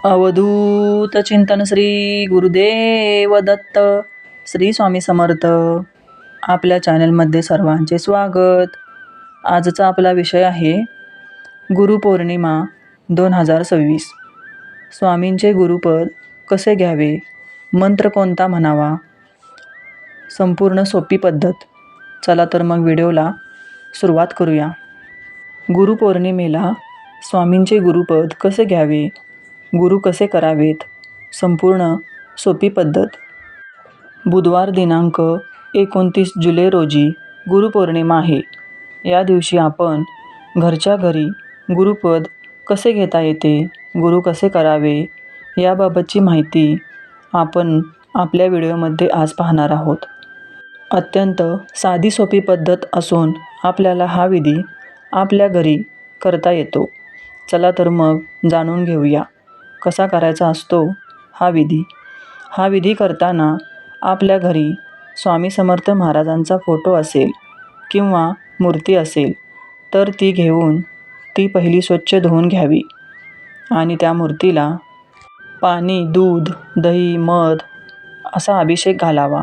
अवधूत चिंतन श्री गुरुदेव दत्त. श्री स्वामी समर्थ. आपल्या चॅनलमध्ये सर्वांचे स्वागत. आजचा आपला विषय आहे गुरुपौर्णिमा 2026. स्वामींचे गुरुपद कसे घ्यावे, मंत्र कोणता म्हणावा, संपूर्ण सोपी पद्धत. चला तर मग व्हिडिओला सुरुवात करूया. गुरुपौर्णिमेला स्वामींचे गुरुपद कसे घ्यावे, गुरु कसे करावेत, संपूर्ण सोपी पद्धत. बुधवार दिनांक 29 जुलै रोजी गुरुपौर्णिमा आहे. या दिवशी आपण घरच्या घरी गुरुपद कसे घेता येते, गुरु कसे करावे याबाबतची माहिती आपण आपल्या व्हिडिओमध्ये आज पाहणार आहोत. अत्यंत साधी सोपी पद्धत असून आपल्याला हा विधी आपल्या घरी करता येतो. चला तर मग जाणून घेऊया कसा करायचा असतो हा विधी. हा विधी करताना आपल्या घरी स्वामी समर्थ महाराजांचा फोटो असेल किंवा मूर्ती असेल तर ती घेऊन ती पहिली स्वच्छ धुवून घ्यावी आणि त्या मूर्तीला पाणी, दूध, दही, मध असा अभिषेक घालावा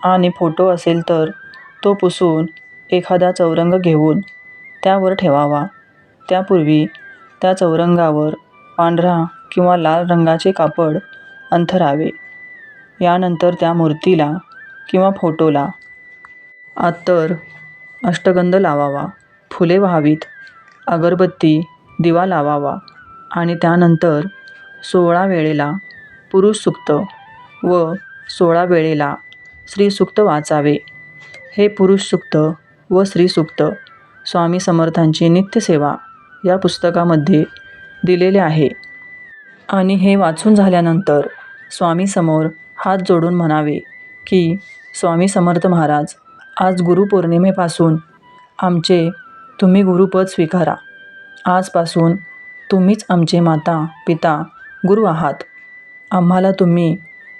आणि फोटो असेल तर तो पुसून एखादा चौरंग घेऊन त्यावर ठेवावा. त्यापूर्वी त्या चौरंगावर पांढरा किंवा लाल रंगाचे कापड अंथरावे. यानंतर त्या मूर्तीला किंवा फोटोला अत्तर, अष्टगंध लावावा, फुले व्हावीत, अगरबत्ती, दिवा लावावा आणि त्यानंतर 16 वेळेला पुरुष सूक्त व 16 वेळेला श्री सूक्त वाचावे. हे पुरुष सूक्त व श्री सूक्त स्वामी समर्थांची नित्यसेवा या पुस्तकामध्ये दिलेले आहे आणि हे वाचून झाल्यानंतर स्वामीसमोर हात जोडून म्हणावे की स्वामी समर्थ महाराज, आज गुरुपौर्णिमेपासून आमचे तुम्ही गुरुपद स्वीकारा. आजपासून तुम्हीच आमचे माता पिता गुरु आहात. आम्हाला तुम्ही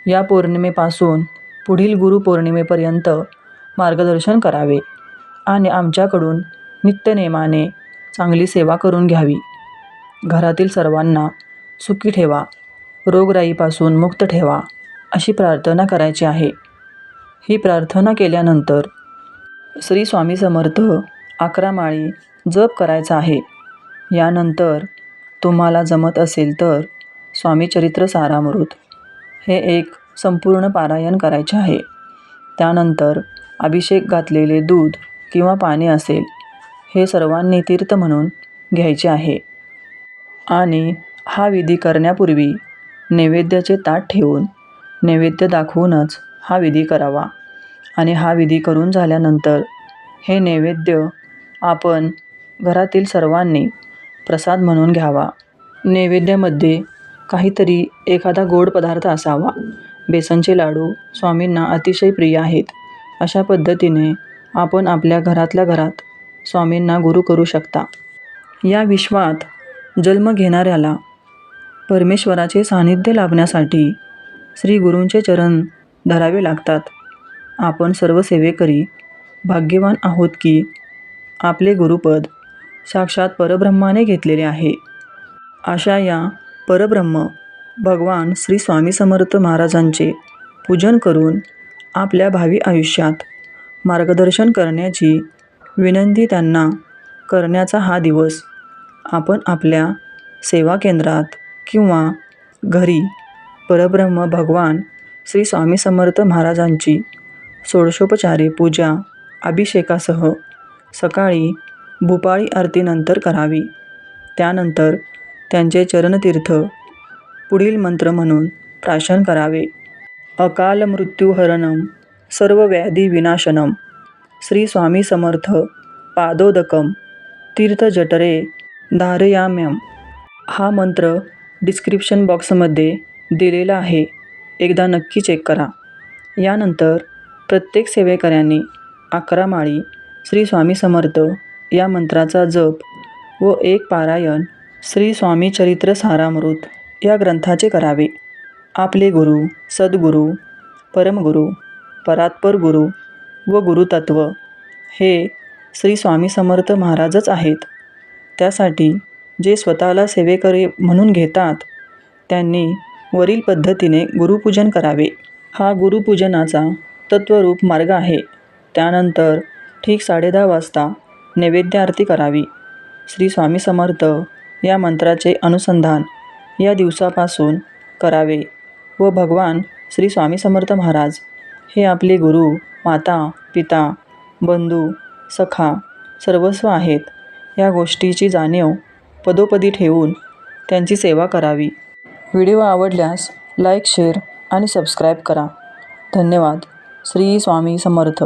या पौर्णिमेपासून पुढील गुरुपौर्णिमेपर्यंत मार्गदर्शन करावे आणि आमच्याकडून नित्यनेमाने चांगली सेवा करून घ्यावी. घरातील सर्वांना सुखी ठेवा, रोगराईपासून मुक्त ठेवा अशी प्रार्थना करायची आहे. ही प्रार्थना केल्यानंतर श्री स्वामी समर्थ 11 माळी जप करायचा आहे. यानंतर तुम्हाला जमत असेल तर स्वामीचरित्र सारामृत हे एक संपूर्ण पारायण करायचे आहे. त्यानंतर अभिषेक घातलेले दूध किंवा पाणी असेल हे सर्वांनी तीर्थ म्हणून घ्यायचे आहे आणि हा विधी करण्यापूर्वी नैवेद्याचे ताट ठेवून नैवेद्य दाखवूनच हा विधी करावा आणि हा विधी करून झाल्यानंतर हे नैवेद्य आपण घरातील सर्वांनी प्रसाद म्हणून घ्यावा. नैवेद्यामध्ये काहीतरी एखादा गोड पदार्थ असावा. बेसनचे लाडू स्वामींना अतिशय प्रिय आहेत. अशा पद्धतीने आपण आपल्या घरातल्या घरात स्वामींना गुरु करू शकता. या विश्वात जन्म घेणाऱ्याला परमेश्वराचे सानिध्य लाभण्यासाठी श्री गुरूंचे चरण धरावे लागतात. आपण सर्व सेवेकरी भाग्यवान आहोत की आपले गुरुपद साक्षात परब्रह्माने घेतलेले आहे. अशा या परब्रह्म भगवान श्री स्वामी समर्थ महाराजांचे पूजन करून आपल्या भावी आयुष्यात मार्गदर्शन करण्याची विनंती त्यांना करण्याचा हा दिवस आपण आपल्या सेवा केंद्रात किंवा घरी परब्रह्म भगवान श्री स्वामी समर्थ महाराजांची षोडशोपचारे पूजा अभिषेकासह सकाळी भूपाळी आरतीनंतर करावी. त्यानंतर त्यांचे चरणतीर्थ पुढील मंत्र म्हणून प्राशन करावे. अकाल मृत्युहरणम सर्व व्याधी विनाशनम श्री स्वामी समर्थ पादोदकम तीर्थजठरे धारयाम्यम. हा मंत्र डिस्क्रिप्शन बॉक्समध्ये दिलेला आहे. एकदा नक्की चेक करा. यानंतर प्रत्येक सेवेकऱ्यांनी 11 माळी श्री स्वामी समर्थ या मंत्राचा जप व एक पारायण श्री स्वामी चरित्र सारामृत या ग्रंथाचे करावे. आपले गुरु, सद्गुरू, परमगुरू, परात्पर गुरु व गुरुतत्व हे श्री स्वामी समर्थ महाराजच आहेत. त्यासाठी जे स्वतःला सेवेकरी म्हणून घेतात त्यांनी वरील पद्धतीने गुरुपूजन करावे. हा गुरुपूजनाचा तत्वरूप मार्ग आहे. त्यानंतर ठीक 10:30 वाजता नैवेद्य आरती करावी. श्री स्वामी समर्थ या मंत्राचे अनुसंधान या दिवसापासून करावे व भगवान श्री स्वामी समर्थ महाराज हे आपले गुरु, माता, पिता, बंधू, सखा, सर्वस्व आहेत या गोष्टीची जाणीव पदोपदी ठेवून त्यांची सेवा करावी. व्हिडिओ आवडल्यास लाईक, शेअर आणि सबस्क्राईब करा. धन्यवाद. श्री स्वामी समर्थ.